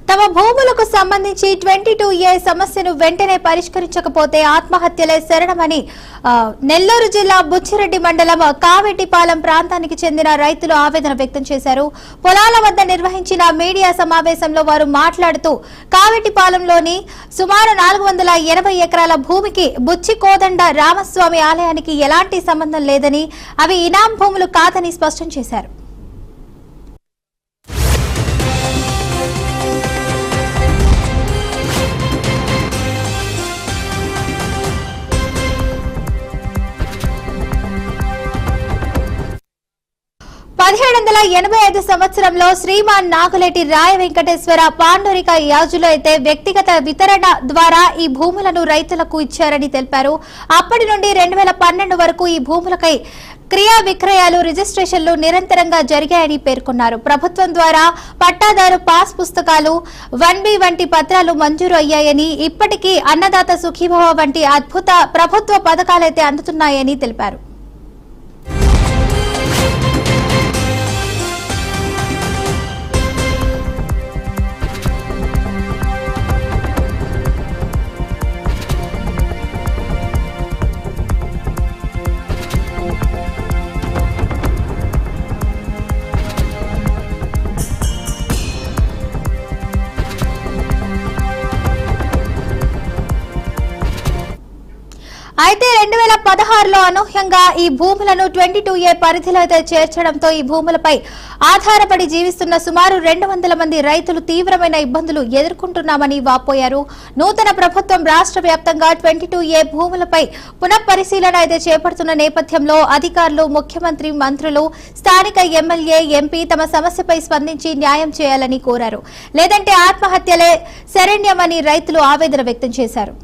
తమ భూములకు సంబంధించి 22A సమస్యను వెంటనే పరిష్కరించకపోతే ఆత్మహత్యలే శరణమని నెల్లూరు జిల్లా బుచ్చిరెడ్డి మండలం కావెట్టిపాలెం ప్రాంతానికి చెందిన రైతులు ఆవేదన వ్యక్తం చేశారు. పొలాల వద్ద నిర్వహించిన మీడియా సమావేశంలో వారు మాట్లాడుతూ కావెట్టిపాలెంలోని సుమారు 480 ఎకరాల భూమికి బుచ్చి కోదండ రామస్వామి ఆలయానికి ఎలాంటి సంబంధం లేదని, అవి ఇనాం భూములు కాదని స్పష్టం చేశారు. సంవత్సరంలో శ్రీమాన్ నాగులేటి రాయ వెంకటేశ్వర పాండురిక యాజులు అయితే వ్యక్తిగత వితరణ ద్వారా ఈ భూములను రైతులకు ఇచ్చారని తెలిపారు. అప్పటి నుండి 2012 వరకు ఈ భూములకై క్రియా విక్రయాలు రిజిస్ట్రేషన్లు నిరంతరంగా జరిగాయని పేర్కొన్నారు. ప్రభుత్వం ద్వారా పట్టాదారు పాస్ పుస్తకాలు 1B వంటి పత్రాలు మంజూరు అయ్యాయని, ఇప్పటికీ అన్నదాత సుఖీభవ వంటి అద్భుత ప్రభుత్వ పథకాలైతే అందుతున్నాయని తెలిపారు. అయితే 2016లో అనూహ్యంగా ఈ భూములను 22A పరిధిలో చేర్చడంతో ఈ భూములపై ఆధారపడి జీవిస్తున్న సుమారు 200 మంది రైతులు తీవ్రమైన ఇబ్బందులు ఎదుర్కొంటున్నామని వాపోయారు. నూతన ప్రభుత్వం రాష్ట్ర వ్యాప్తంగా 22A భూములపై పునఃపరిశీలన చేపడుతున్న నేపథ్యంలో అధికారులు, ముఖ్యమంత్రి, మంత్రులు, స్థానిక ఎమ్మెల్యే, ఎంపీ తమ సమస్యపై స్పందించి న్యాయం చేయాలని కోరారు. లేదంటే ఆత్మహత్యలే శరణ్యమని రైతులు ఆవేదన వ్యక్తం చేశారు.